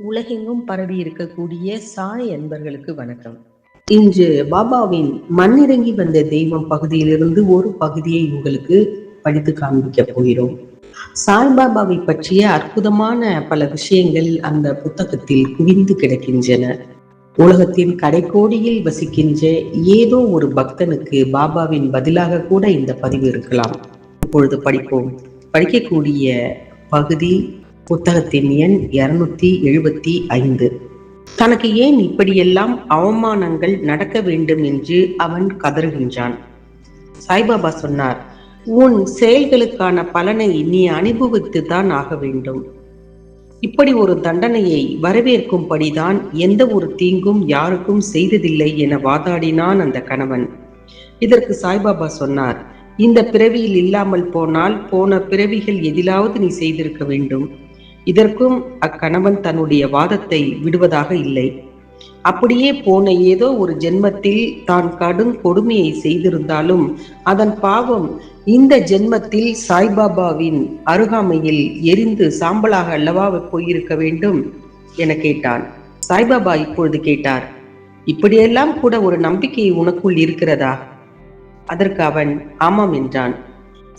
உலகெங்கும் பரவி இருக்கக்கூடிய சாய் அன்பர்களுக்கு வணக்கம். இன்று பாபாவின் மண்ணிறங்கி வந்த தெய்வம் பகுதியிலிருந்து ஒரு பகுதியை உங்களுக்கு படித்து காண்பிக்க போகிறோம். சாய்பாபாவை பற்றிய அற்புதமான பல விஷயங்கள் அந்த புத்தகத்தில் குவிந்து கிடக்கின்றன. உலகத்தின் கடைக்கோடியில் வசிக்கின்ற ஏதோ ஒரு பக்தனுக்கு பாபாவின் பதிலாக கூட இந்த பதிவு இருக்கலாம். இப்பொழுது படிப்போம். படிக்கக்கூடிய பகுதி புத்தகத்தின் எண் 275. தனக்கு ஏன் இப்படியெல்லாம் அவமானங்கள் நடக்க வேண்டும் என்று அவன் கதறுகின்றான். சாய்பாபா சொன்னார், உன் செயல்களுக்கான பலனை நீ அனுபவித்து தான் ஆக வேண்டும். இப்படி ஒரு தண்டனையை வரவேற்கும்படிதான் எந்த ஒரு தீங்கும் யாருக்கும் செய்ததில்லை என வாதாடினான் அந்த கணவன். இதற்கு சாய்பாபா சொன்னார், இந்த பிறவியில் இல்லாமல் போனால் போன பிறவிகள் எதிலாவது நீ செய்திருக்க வேண்டும். இதற்கும் அக்கணவன் தன்னுடைய வாதத்தை விடுவதாக இல்லை. அப்படியே போன ஏதோ ஒரு ஜென்மத்தில் தான் கடும் கொடுமையை செய்திருந்தாலும் அதன் பாவம் இந்த ஜென்மத்தில் சாய்பாபாவின் அருகாமையில் எரிந்து சாம்பலாக அல்லவா போயிருக்க வேண்டும் என கேட்டான். சாய்பாபா இப்பொழுது கேட்டார், இப்படியெல்லாம் கூட ஒரு நம்பிக்கை உனக்குள் இருக்கிறதா? அதற்கு அவன் ஆமாம் என்றான்.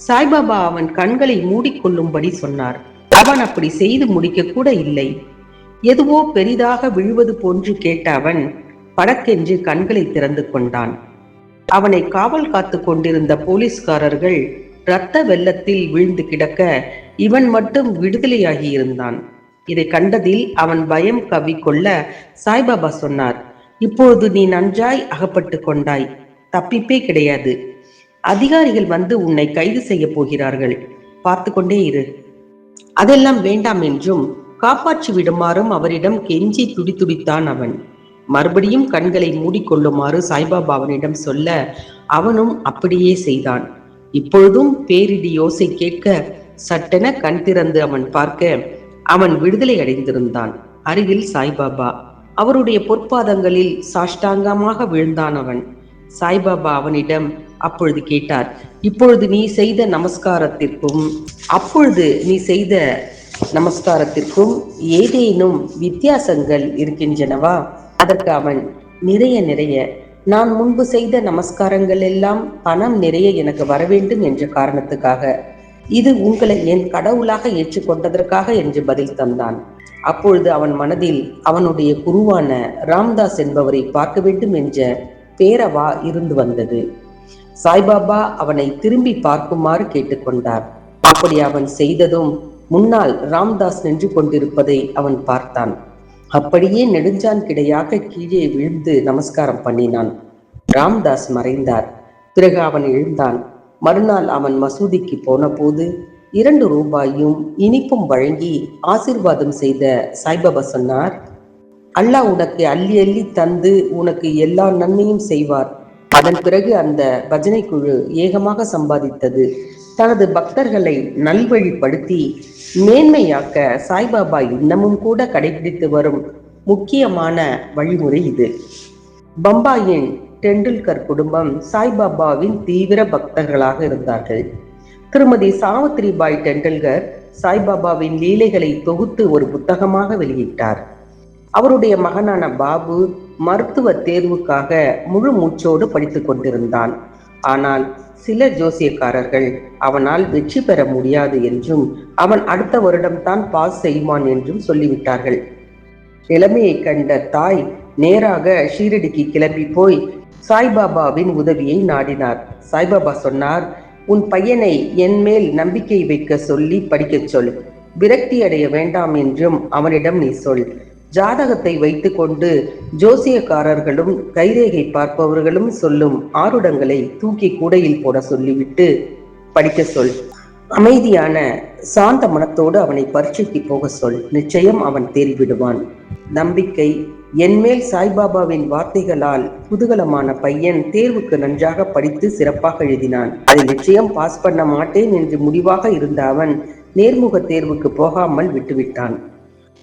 சாய்பாபா அவன் கண்களை மூடிக்கொள்ளும்படி சொன்னார். அவன் அப்படி செய்து முடிக்க கூட இல்லை. எதுவோ பெரிதாக விழுவது போன்று கேட்ட அவன் படக்கென்று கண்களை திறந்து கொண்டான். அவனை காவல் காத்து கொண்டிருந்த போலீஸ்காரர்கள் இரத்த வெள்ளத்தில் வீழ்ந்து கிடக்க இவன் மட்டும் விடுதலையாகி இருந்தான். இதை கண்டதில் அவன் பயம் கவ்விக்கொள்ள சாய்பாபா சொன்னார், இப்பொழுது நீ நன்றாய் அகப்பட்டு கொண்டாய். தப்பிப்பே கிடையாது. அதிகாரிகள் வந்து உன்னை கைது செய்ய போகிறார்கள். பார்த்து கொண்டே இரு. அதெல்லாம் வேண்டாம் என்றும் காப்பாற்றி விடுமாறும் அவரிடம் கெஞ்சி துடித்தான் அவன். மறுபடியும் கண்களை மூடிக்கொள்ளுமாறு சாய்பாபா அவனிடம் சொல்ல அவனும் அப்படியே செய்தான். இப்பொழுதும் பேரிடி யோசை கேட்க சட்டென கண் திறந்து அவன் பார்க்க அவன் விடுதலை அடைந்திருந்தான். அருகில் சாய்பாபா. அவருடைய பொற்பாதங்களில் சாஷ்டாங்கமாக வீழ்ந்தான் அவன். சாய்பாபா அவனிடம் அப்பொழுது கேட்டார், இப்பொழுது நீ செய்த நமஸ்காரத்திற்கும் ஏதேனும் வித்தியாசங்கள் இருக்கின்றனவா? அதற்கு அவன், நிறைய. நான் முன்பு செய்த நமஸ்காரங்கள் எல்லாம் பணம் நிறைய எனக்கு வர வேண்டும் என்ற காரணத்துக்காக, இது உங்களை என் கடவுளாக ஏற்றுக்கொண்டதற்காக என்று பதில் தந்தான். அப்பொழுது அவன் மனதில் அவனுடைய குருவான ராம்தாஸ் என்பவரை பார்க்க வேண்டும் என்ற பேரவா இருந்து வந்தது. சாய்பாபா அவனை திரும்பி பார்க்குமாறு கேட்டுக்கொண்டார். அப்படி அவன் செய்ததும் முன்னால் ராம்தாஸ் நின்று கொண்டிருப்பதை அவன் பார்த்தான். அப்படியே நெடுஞ்சான் கிடையாக கீழே விழுந்து நமஸ்காரம் பண்ணினான். ராம்தாஸ் மறைந்தார். பிறகு அவன் எழுந்தான். மறுநாள் அவன் மசூதிக்கு போன போது 2 ரூபாயும் இனிப்பும் வழங்கி ஆசீர்வாதம் செய்த சாய்பாபா சொன்னார், அல்லாஹ் உனக்கு அள்ளி அள்ளி தந்து உனக்கு எல்லா நன்மையும் செய்வார். அதன் பிறகு அந்த பஜனை குழு ஏகமாக சம்பாதித்தது. தனது பக்தர்களை நல்வழிப்படுத்தி மேன்மையாக்க சாய்பாபா இன்னமும் கூட கடைபிடித்து வரும் முக்கியமான வழிமுறை இது. பம்பாயின் டெண்டுல்கர் குடும்பம் சாய்பாபாவின் தீவிர பக்தர்களாக இருந்தார்கள். திருமதி சாவித்ரிபாய் டெண்டுல்கர் சாய்பாபாவின் லீலைகளை தொகுத்து ஒரு புத்தகமாக வெளியிட்டார். அவருடைய மகனான பாபு மருத்துவ தேர்வுக்காக முழு மூச்சோடு படித்துக் கொண்டிருந்தான். ஆனால் சில ஜோசியக்காரர்கள் அவனால் வெற்றி பெற முடியாது என்றும் அவன் அடுத்த வருடம்தான் பாஸ் செய்வான் என்றும் சொல்லிவிட்டார்கள். நிலைமையை கண்ட தாய் நேராக ஷீரடிக்கு கிளம்பி போய் சாய்பாபாவின் உதவியை நாடினார். சாய்பாபா சொன்னார், உன் பையனை என் மேல் நம்பிக்கை வைக்க சொல்லி படிக்கச் சொல். விரக்தி அடைய வேண்டாம் என்றும் அவனிடம் நீ சொல். ஜாதகத்தை வைத்து கொண்டு ஜோசியக்காரர்களும் கைரேகை பார்ப்பவர்களும் சொல்லும் ஆருடங்களை தூக்கி கூடையில் போட சொல்லிவிட்டு படிக்க சொல். அமைதியான சாந்த மனத்தோடு அவனை பரீட்சைக்கு போக சொல். நிச்சயம் அவன் தேறிவிடுவான். நம்பிக்கை என்மேல் சாய்பாபாவின் வார்த்தைகளால் குதூகலமான பையன் தேர்வுக்கு நன்றாக படித்து சிறப்பாக எழுதினான். அதை நிச்சயம் பாஸ் பண்ண மாட்டேன் என்று முடிவாக இருந்த அவன் நேர்முக தேர்வுக்கு போகாமல் விட்டுவிட்டான்.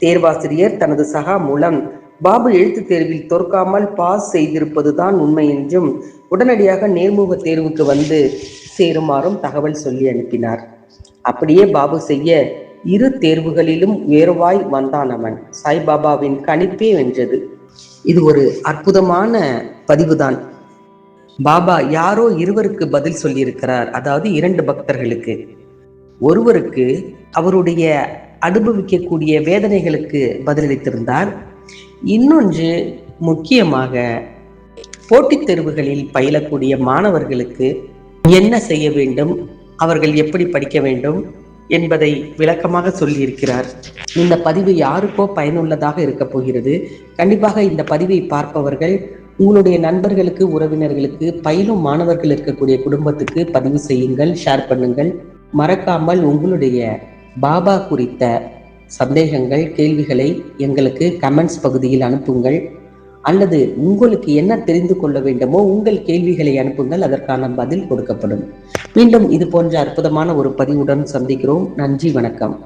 தேர்வாசிரியர் தனது சகா மூலம் பாபு எழுத்து தேர்வில் தோற்காமல் பாஸ் செய்திருப்பதுதான் உண்மை என்றும் உடனடியாக நேர்முக தேர்வுக்கு வந்து சேருமாறும் தகவல் சொல்லி அனுப்பினார். அப்படியே பாபு செய்ய இரு தேர்வுகளிலும் உயர்வாய் வந்தான் அவன். சாய்பாபாவின் கணிப்பே வென்றது. இது ஒரு அற்புதமான பதிவுதான். பாபா யாரோ இருவருக்கு பதில் சொல்லியிருக்கிறார். அதாவது 2 பக்தர்களுக்கு. ஒருவருக்கு அவருடைய அனுபவிக்கக்கூடிய வேதனைகளுக்கு பதிலளித்திருந்தார். இன்னொன்று முக்கியமாக போட்டித் தேர்வுகளில் பயிலக்கூடிய மாணவர்களுக்கு என்ன செய்ய வேண்டும், அவர்கள் எப்படி படிக்க வேண்டும் என்பதை விளக்கமாக சொல்லியிருக்கிறார். இந்த பதிவு யாருக்கோ பயனுள்ளதாக இருக்க போகிறது. கண்டிப்பாக இந்த பதிவை பார்ப்பவர்கள் உங்களுடைய நண்பர்களுக்கு, உறவினர்களுக்கு, பயிலும் மாணவர்கள் இருக்கக்கூடிய குடும்பத்துக்கு பதிவு செய்யுங்கள், ஷேர் பண்ணுங்கள். மறக்காமல் உங்களுடைய பாபா குறித்த சந்தேகங்கள், கேள்விகளை எங்களுக்கு கமெண்ட்ஸ் பகுதியில் அனுப்புங்கள். அல்லது உங்களுக்கு என்ன தெரிந்து கொள்ள வேண்டுமோ உங்கள் கேள்விகளை அனுப்புங்கள், அதற்கான பதில் கொடுக்கப்படும். மீண்டும் இது போன்ற அற்புதமான ஒரு பதிவுடன் சந்திக்கிறோம். நன்றி, வணக்கம்.